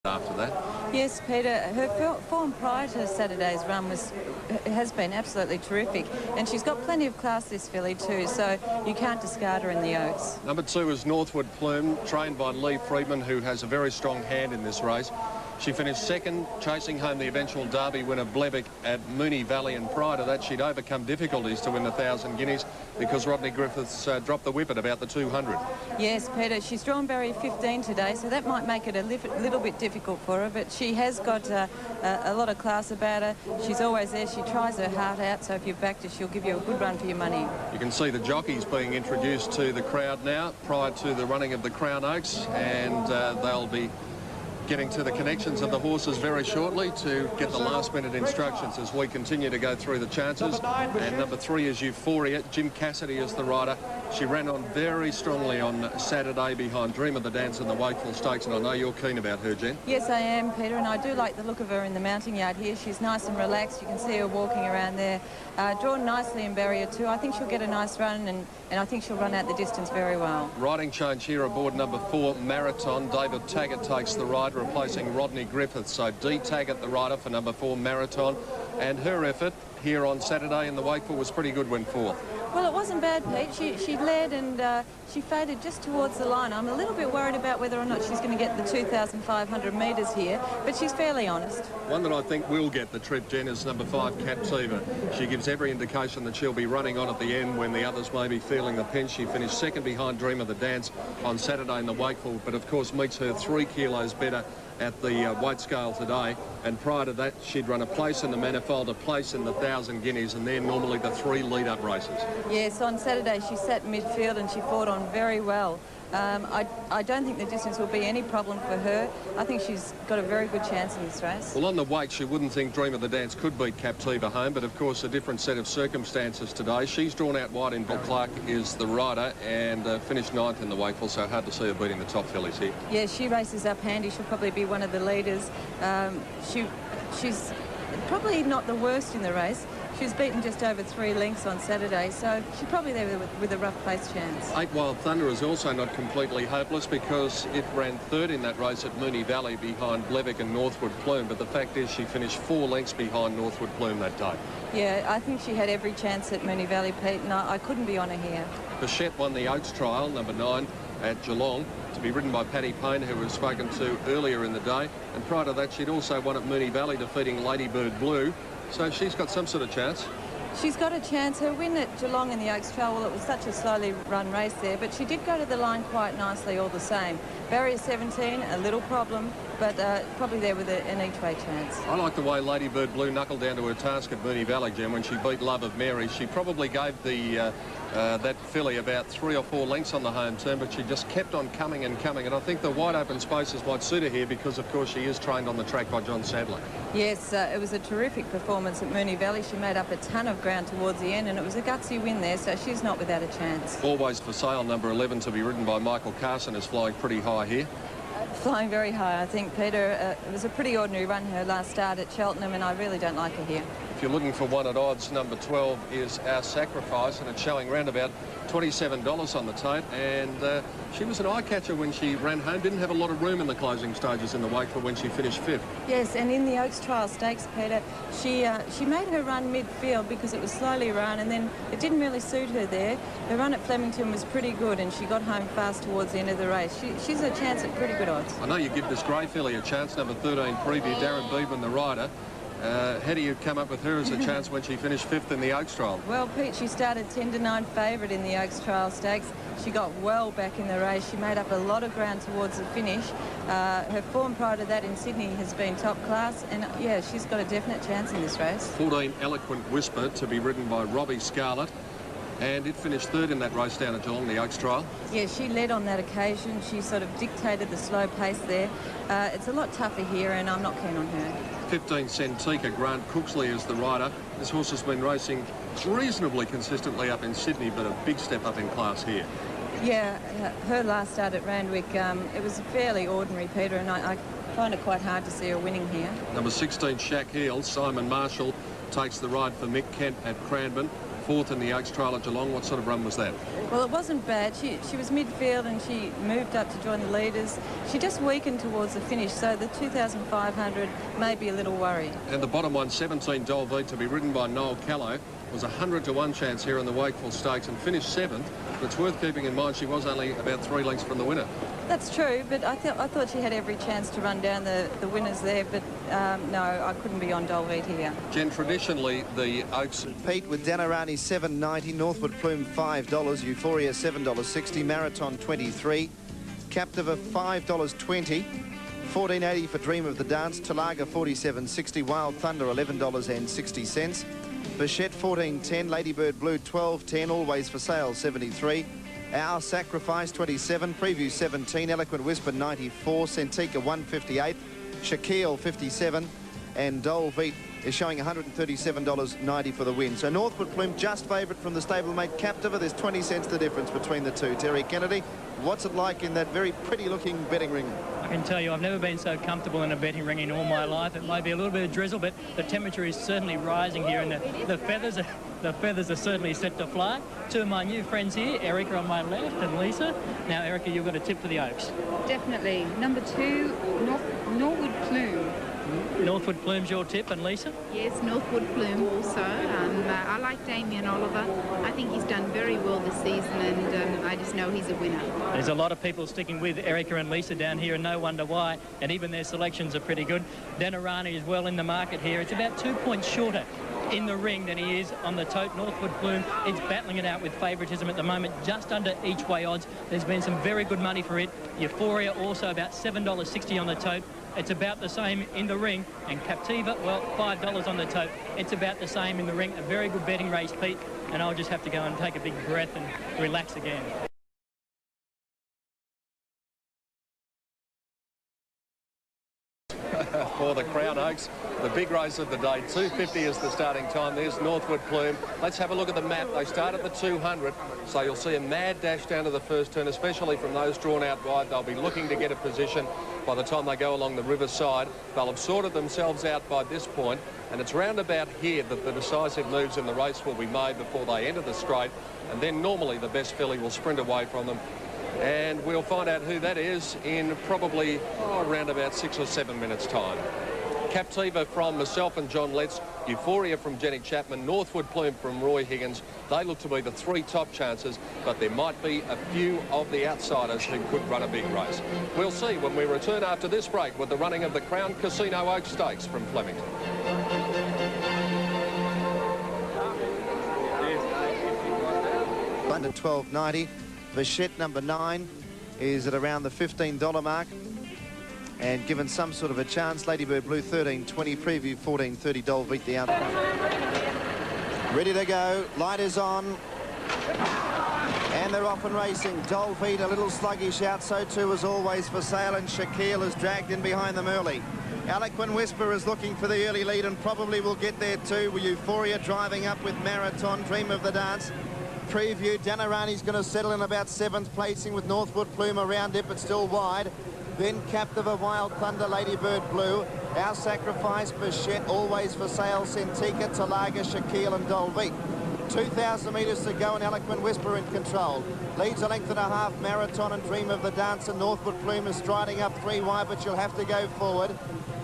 after that. Yes, Peter, her form prior to Saturday's run has been absolutely terrific, and she's got plenty of class, this filly too, so you can't discard her in the Oaks. Number 2 is Northwood Plume, trained by Lee Friedman, who has a very strong hand in this race. She finished second, chasing home the eventual Derby winner Blevick at Moonee Valley, and prior to that she'd overcome difficulties to win the 1,000 guineas because Rodney Griffiths dropped the whip at about the 200. Yes, Peter, she's drawn barrier 15 today, so that might make it a little bit difficult for her, but she has got a lot of class about her. She's always there. She tries her heart out, so if you've backed her, she'll give you a good run for your money. You can see the jockeys being introduced to the crowd now prior to the running of the Crown Oaks, and they'll be getting to the connections of the horses very shortly to get the last-minute instructions as we continue to go through the chances. And number 3 is Euphoria. Jim Cassidy is the rider. She ran on very strongly on Saturday behind Dream of the Dance in the Wakeful Stakes, and I know you're keen about her, Jen. Yes, I am, Peter, and I do like the look of her in the mounting yard here. She's nice and relaxed. You can see her walking around there. Drawn nicely in barrier 2. I think she'll get a nice run, and I think she'll run out the distance very well. Riding change here aboard number 4, Marathon. David Taggart takes the ride, replacing Rodney Griffiths. So D. Taggart, the rider for number 4, Marathon. And her effort here on Saturday in the Wakeful was pretty good when 4th. Well, it wasn't bad, Pete. She led and she faded just towards the line. I'm a little bit worried about whether or not she's going to get the 2,500 metres here, but she's fairly honest. One that I think will get the trip, Jen, is number 5, Captiva. She gives every indication that she'll be running on at the end when the others may be feeling the pinch. She finished second behind Dream of the Dance on Saturday in the Wakeful, but of course meets her 3 kilos better at the weight scale today, and prior to that she'd run a place in the Manifold, a place in the 1,000 guineas, and they're normally the 3 lead-up races. Yes, on Saturday she sat midfield and she fought on very well. I don't think the distance will be any problem for her. I think she's got a very good chance in this race. Well, on the weight, she wouldn't think Dream of the Dance could beat Captiva home, but of course a different set of circumstances today. She's drawn out wide in Bill Clark is the rider, and finished 9th in the Wakeful, so hard to see her beating the top fillies here. Yeah, she races up handy. She'll probably be one of the leaders. She's probably not the worst in the race. She was beaten just over 3 lengths on Saturday, so she's probably there with a rough place chance. 8 Wild Thunder is also not completely hopeless because it ran 3rd in that race at Moonee Valley behind Blevick and Northwood Plume, but the fact is she finished 4 lengths behind Northwood Plume that day. Yeah, I think she had every chance at Moonee Valley, Pete, and I couldn't be on her here. Bichette won the Oaks trial, number 9, at Geelong, to be ridden by Paddy Payne, who was spoken to earlier in the day, and prior to that she'd also won at Moonee Valley, defeating Ladybird Blue. So she's got some sort of chance. She's got a chance. Her win at Geelong in the Oaks Trail, well, it was such a slowly run race there, but she did go to the line quite nicely all the same. Barrier 17, a little problem, but probably there with an each-way chance. I like the way Ladybird Blue knuckled down to her task at Moonee Valley, Jim, when she beat Love of Mary. She probably gave the that filly about 3 or 4 lengths on the home turn, but she just kept on coming and coming, and I think the wide open spaces might suit her here because of course she is trained on the track by John Sadler. Yes, it was a terrific performance at Moonee Valley. She made up a ton of ground towards the end, and it was a gutsy win there, so she's not without a chance. Always for Sale, number 11, to be ridden by Michael Carson, is flying pretty high here. Flying very high, I think, Peter. It was a pretty ordinary run her last start at Cheltenham, and I really don't like her here. If you're looking for one at odds, number 12 is Our Sacrifice, and it's showing round about $27 on the tote, and she was an eye-catcher when she ran home. Didn't have a lot of room in the closing stages in the Wakeful when she finished 5th. Yes, and in the Oaks Trial Stakes, Peter, she made her run midfield because it was slowly run, and then it didn't really suit her there. Her run at Flemington was pretty good, and she got home fast towards the end of the race. She's a chance at pretty good odds. I know you give this grey filly a chance, number 13, Preview, Darren Beedman, the rider. How do you come up with her as a chance when she finished 5th in the Oaks Trial? Well, Pete, she started 10-9 favourite in the Oaks Trial Stakes. She got well back in the race. She made up a lot of ground towards the finish. Her form prior to that in Sydney has been top class, and yeah, she's got a definite chance in this race. 14, Eloquent Whisper, to be ridden by Robbie Scarlett. And it finished 3rd in that race down at Geelong, the Oaks Trial. Yeah, she led on that occasion. She sort of dictated the slow pace there. It's a lot tougher here, and I'm not keen on her. 15, Centika, Grant Cooksley is the rider. This horse has been racing reasonably consistently up in Sydney, but a big step up in class here. Yeah, her last start at Randwick, it was fairly ordinary, Peter, and I find it quite hard to see her winning here. Number 16, Shack Heel, Simon Marshall takes the ride for Mick Kent at Cranbourne. 4th in the Oaks trial at Geelong. What sort of run was that? Well, it wasn't bad. She was midfield and she moved up to join the leaders. She just weakened towards the finish, so the 2,500 may be a little worry. And the bottom one, 17 Dolbeat, to be ridden by Noel Callow, was 100 to 1 chance here in the Wakeful Stakes and finished 7th. But it's worth keeping in mind she was only about 3 lengths from the winner. That's true, but I thought she had every chance to run down the winners there, but no, I couldn't be on Dolbeat here. Jen, traditionally the Oaks... Pete with Danarani $7.90, Northwood Plume $5, Euphoria $7.60, Marathon $23, Captiva $5.20, $14.80 for Dream of the Dance, Talaga $47.60, Wild Thunder $11.60, Bichette $14.10, Ladybird Blue $12.10, Always for Sale $73, Our Sacrifice $27, Preview $17, Eloquent Whisper $94, Centika $158, Shaquille $57, and Dolbeat is showing $137.90 for the win. So Northwood Plume just favourite from the stablemate Captiva. There's 20 cents the difference between the two. Terry Kennedy, what's it like in that very pretty-looking betting ring? I can tell you I've never been so comfortable in a betting ring in all my life. It might be a little bit of drizzle, but the temperature is certainly rising here, and the feathers are certainly set to fly. Two of my new friends here, Erica on my left and Lisa. Now, Erica, you've got a tip for the Oaks. Definitely. Number 2, Northwood Plume. Northwood Plume's your tip, and Lisa? Yes, Northwood Plume also. I like Damien Oliver. I think he's done very well this season, and I just know he's a winner. There's a lot of people sticking with Erica and Lisa down here, and no wonder why. And even their selections are pretty good. Danarani is well in the market here. It's about 2 points shorter in the ring than he is on the tote. Northwood Plume, it's battling it out with favouritism at the moment, just under each way odds. There's been some very good money for it. Euphoria also about $7.60 on the tote. It's about the same in the ring. And Captiva, well, $5 on the tote. It's about the same in the ring. A very good betting race, Pete. And I'll just have to go and take a big breath and relax again. For the Crown Oaks, the big race of the day, 2:50 is the starting time. There's Northwood Plume. Let's have a look at the map. They start at the 200, so you'll see a mad dash down to the first turn, especially from those drawn out wide. They'll be looking to get a position by the time they go along the riverside. They'll have sorted themselves out by this point, and it's round about here that the decisive moves in the race will be made before they enter the straight, and then normally the best filly will sprint away from them. And we'll find out who that is in probably around about 6 or 7 minutes' time. Captiva from myself and John Letts, Euphoria from Jenny Chapman, Northwood Plume from Roy Higgins. They look to be the 3 top chances, but there might be a few of the outsiders who could run a big race. We'll see when we return after this break with the running of the Crown Casino Oaks Stakes from Flemington. Under $12.90. Bichette number 9 is at around the $15 mark. And given some sort of a chance, Ladybird Blue $13.20, Preview $14.30, Dolbeat the outcome. Ready to go, light is on. And they're off and racing. Dolbeat a little sluggish out, so too as Always for Sale, and Shaquille is dragged in behind them early. Eloquent Whisper is looking for the early lead and probably will get there too, with Euphoria driving up with Marathon, Dream of the Dance. Preview, Danarani's going to settle in about 7th placing with Northwood Plume around it, but still wide. Then Captiva, Wild Thunder, Ladybird Blue, Our Sacrifice, Bichette, Always for Sale, Centika, Talaga, Shaquille and Dolbeat. 2,000 metres to go and Eloquent Whisper in control. Leads a length and a half, Marathon and Dream of the Dance, and Northwood Plume is striding up 3 wide, but you'll have to go forward.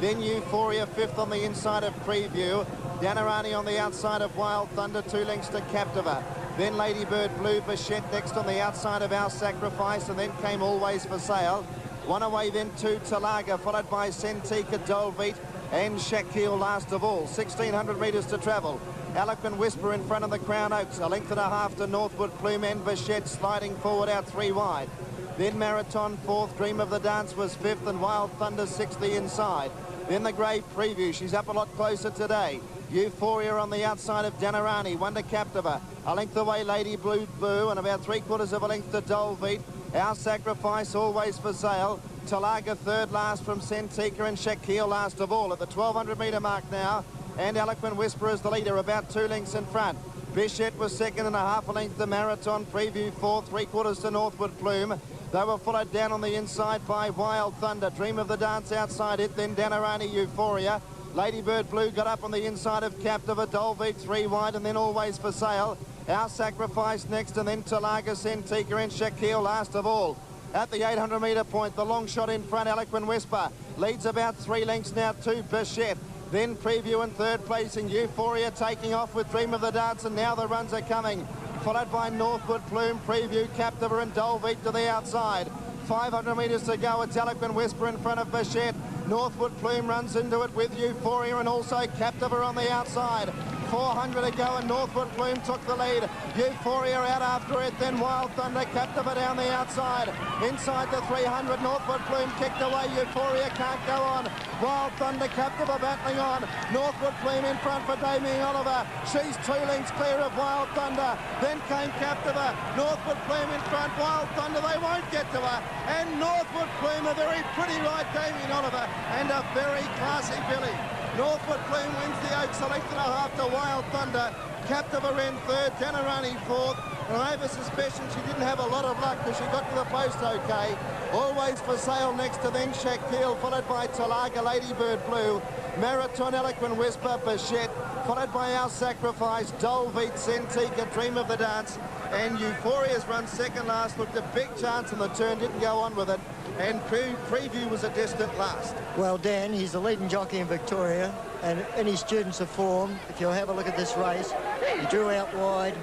Then Euphoria 5th on the inside of Preview. Danarani on the outside of Wild Thunder, 2 lengths to Captiva. Then Ladybird Blue, Bichette next on the outside of Our Sacrifice, and then came Always for Sale. 1 away then to Talaga, followed by Centika, Dolbeat and Shaquille last of all. 1,600 metres to travel. Eloquent Whisper in front of the Crown Oaks, a length and a half to Northwood Plume, and Bichette sliding forward out 3 wide. Then Marathon 4th, Dream of the Dance was 5th, and Wild Thunder 6th the inside. Then the grey Preview, she's up a lot closer today. Euphoria on the outside of Danarani, 1 to Captiva. A length away Lady Blue, and about 3/4 of a length to Dolbeat. Our Sacrifice, Always for Sale. Talaga 3rd last from Centika, and Shaquille last of all at the 1,200 metre mark now. And Eloquent Whisper is the leader, about 2 lengths in front. Bichette was 2nd and a half a length to Marathon. Preview 4th, 3/4 to Northwood Plume. They were followed down on the inside by Wild Thunder. Dream of the Dance outside it, then Danarani, Euphoria. Ladybird Blue got up on the inside of Captiva, Dolbeat 3 wide, and then Always for Sale. Our Sacrifice next, and then Talaga, Centika and Shaquille last of all. At the 800-metre point, the long shot in front, Eloquent Whisper, leads about 3 lengths now to Bichette. Then Preview in third place, and Euphoria taking off with Dream of the Dance, and now the runs are coming. Followed by Northwood Plume, Preview, Captiva and Dolbeat to the outside. 500 metres to go, it's Eloquent Whisper in front of Bichette. Northwood Plume runs into it with Euphoria and also Captiva on the outside. 400 to go and Northwood Plume took the lead. Euphoria out after it, then Wild Thunder, Captiva down the outside. Inside the 300, Northwood Plume kicked away. Euphoria can't go on. Wild Thunder, Captiva battling on. Northwood Plume in front for Damien Oliver. She's 2 lengths clear of Wild Thunder. Then came Captiva. Northwood Plume in front. Wild Thunder, they won't get to her. And Northwood Plume, a very pretty ride, Damien Oliver, and a very classy filly. Northwood Plume wins the Oaks, selected a half to Wild Thunder. Captiva in third, Janarani fourth. And over suspicion, she didn't have a lot of luck because she got to the post okay. Always for Sale next to then Shaquille, followed by Talaga, Ladybird Blue, Marathon, Eloquent Whisper, Bichette, followed by Our Sacrifice, Dolbeat, Centika, Dream of the Dance, and Euphoria's run second last, looked a big chance in the turn, didn't go on with it, and Preview was a distant last. Well, Dan, he's the leading jockey in Victoria, and in his students of form, if you'll have a look at this race, he drew out wide,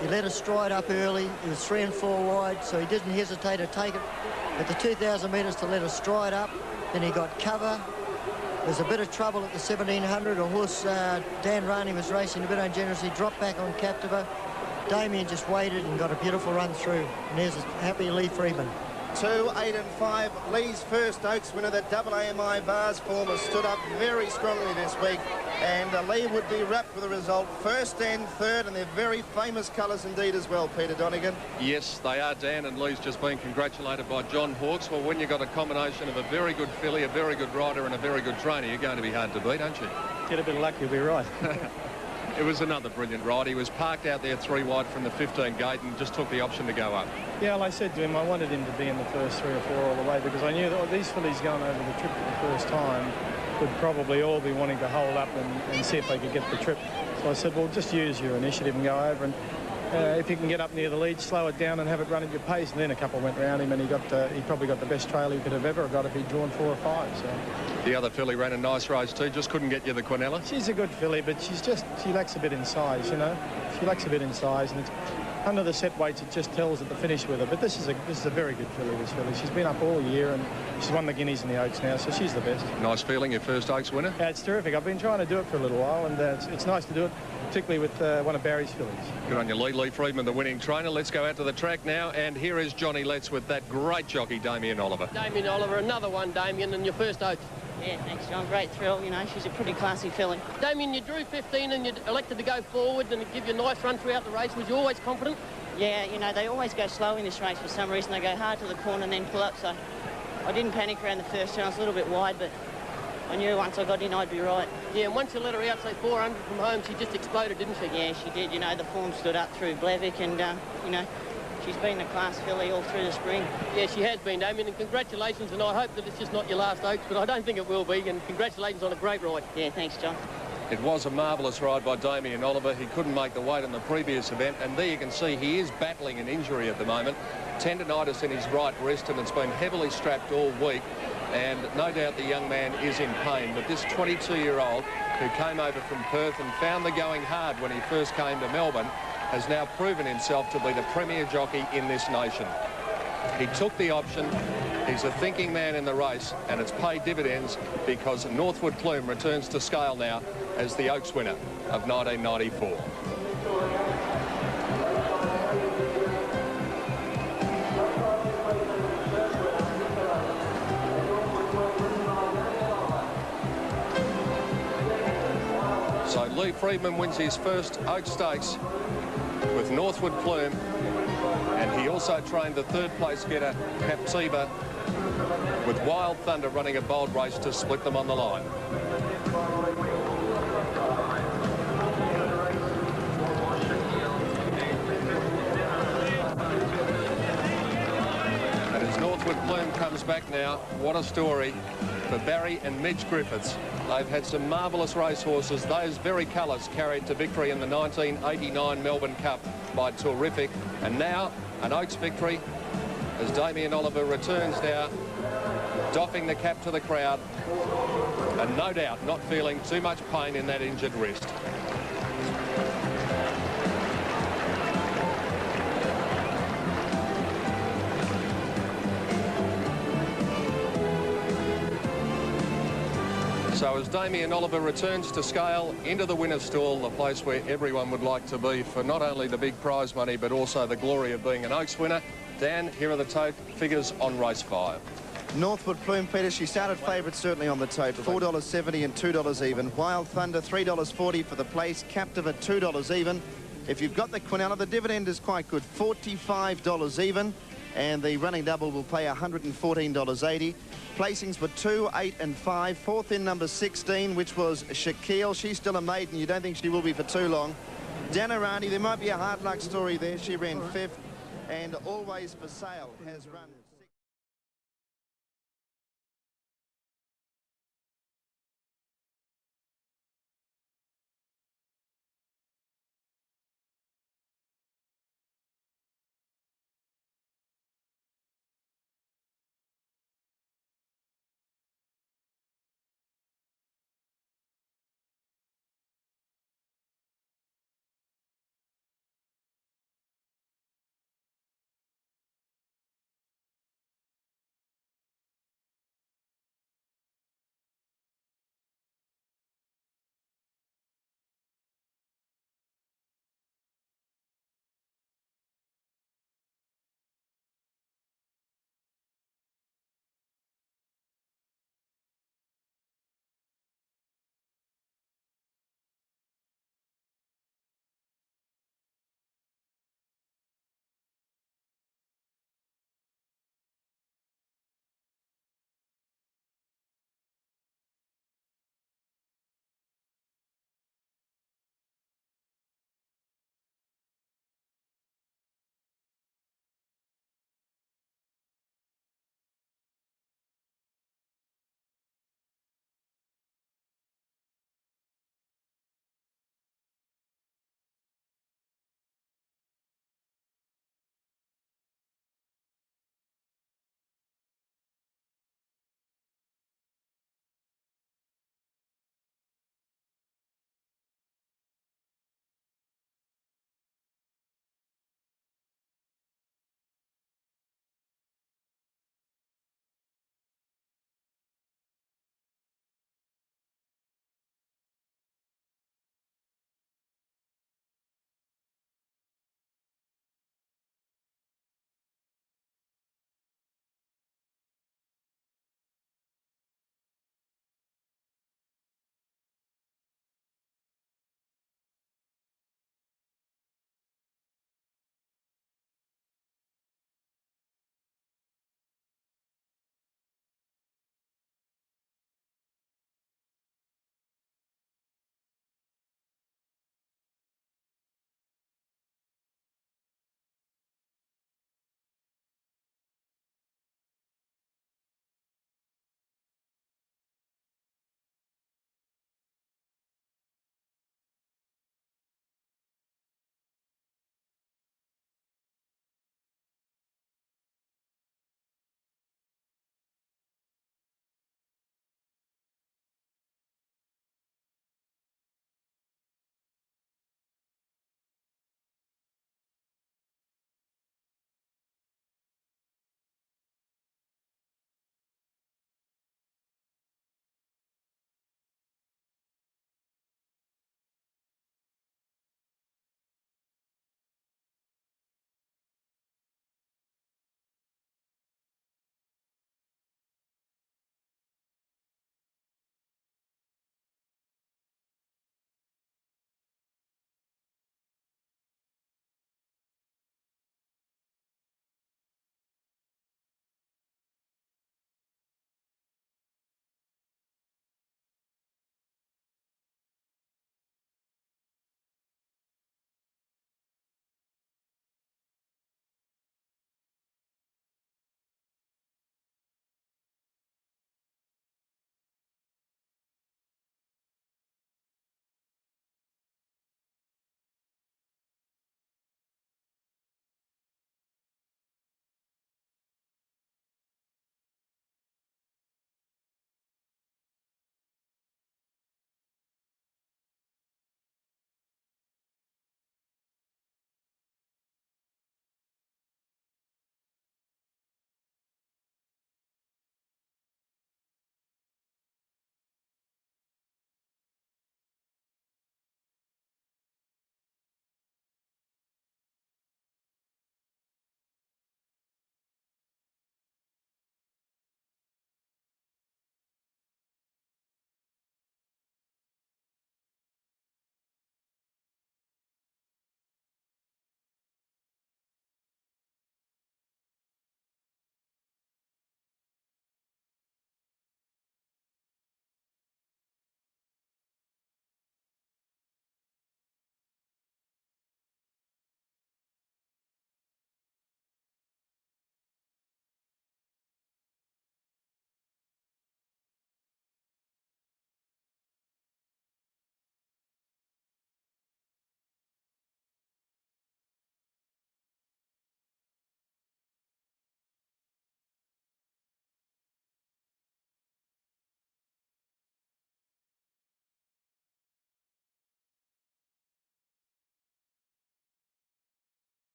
he let us stride up early, he was 3 and 4 wide, so he didn't hesitate to take it at the 2,000 metres to let us stride up, then he got cover. There's a bit of trouble at the 1,700, a horse, Dan Rani was racing a bit ungenerously, dropped back on Captiva. Damien just waited and got a beautiful run through, and there's a happy Lee Freeman. 2, 8 and 5, Lee's first Oaks winner. That AAMI Vars form has stood up very strongly this week, and Lee would be wrapped with the result. First and third, and they're very famous colours indeed as well, Peter Donegan. Yes, they are, Dan, and Lee's just been congratulated by John Hawkes. Well, when you've got a combination of a very good filly, a very good rider and a very good trainer, you're going to be hard to beat, aren't you? Get a bit of luck, you'll be right. It was another brilliant ride. He was parked out there 3 wide from the 15 gate and just took the option to go up. Yeah, well, I said to him I wanted him to be in the first 3 or 4 all the way, because I knew that these fillies going over the trip for the first time would probably all be wanting to hold up and see if they could get the trip. So I said, well, just use your initiative and go over, and if you can get up near the lead, slow it down and have it run at your pace. And then a couple went round him, and he probably got the best trail he could have ever got if he'd drawn 4 or 5. So the other filly ran a nice race too, just couldn't get you the Quinella. She's a good filly, but she lacks a bit in size, you know. She lacks a bit in size, and it's under the set weights, it just tells at the finish with her. But this is a very good filly, this filly. She's been up all year, and she's won the Guineas and the Oaks now, so she's the best. Nice feeling, your first Oaks winner? Yeah, it's terrific. I've been trying to do it for a little while, and it's nice to do it, particularly with one of Barry's fillies. Good on you, Lee Freeman, the winning trainer. Let's go out to the track now, and here is Johnny Letts with that great jockey, Damien Oliver. Damien Oliver, another one, Damien, and your first Oaks. Yeah, thanks, John. Great thrill. You know, she's a pretty classy filly. Damien, you drew 15 and you elected to go forward and give you a nice run throughout the race. Was you always confident? Yeah, you know, they always go slow in this race for some reason. They go hard to the corner and then pull up, so I didn't panic around the first turn. I was a little bit wide, but I knew once I got in, I'd be right. Yeah, and once you let her out, say 400 from home, she just exploded, didn't she? Yeah, she did. You know, the form stood up through Blevick, and, you know, she's been a class filly all through the spring. Yeah, she has been, Damien, and congratulations, and I hope that it's just not your last Oaks, but I don't think it will be, and congratulations on a great ride. Yeah, thanks, John. It was a marvellous ride by Damien Oliver. He couldn't make the weight in the previous event, and there you can see he is battling an injury at the moment. Tendinitis in his right wrist, and it's been heavily strapped all week, and no doubt the young man is in pain. But this 22-year-old who came over from Perth and found the going hard when he first came to Melbourne has now proven himself to be the premier jockey in this nation. He took the option. He's a thinking man in the race, and it's paid dividends because Northwood Plume returns to scale now as the Oaks winner of 1994. So Lee Freeman wins his first Oaks Stakes with Northwood Plume, and he also trained the third place getter Captiva with Wild Thunder running a bold race to split them on the line. And as Northwood Plume comes back now, what a story for Barry and Midge Griffiths. They've had some marvellous racehorses. Those very colours carried to victory in the 1989 Melbourne Cup. by Terrific. And now an Oaks victory as Damien Oliver returns now, doffing the cap to the crowd, and no doubt not feeling too much pain in that injured wrist. So as Damien Oliver returns to scale into the winner's stall, the place where everyone would like to be for not only the big prize money but also the glory of being an Oaks winner. Dan, here are the tote figures on race 5. Northwood Plume, Peter, she started favourite certainly on the tote, $4.70 and $2 even. Wild Thunder, $3.40 for the place. Captive at $2 even. If you've got the Quinella, the dividend is quite good, $45 even. And the running double will pay $114.80. Placings were 2, 8 and 5. Fourth in number 16, which was Shaquille. She's still a maiden. You don't think she will be for too long. Danarani, there might be a hard luck story there. She ran 5th. And Always for Sale has run...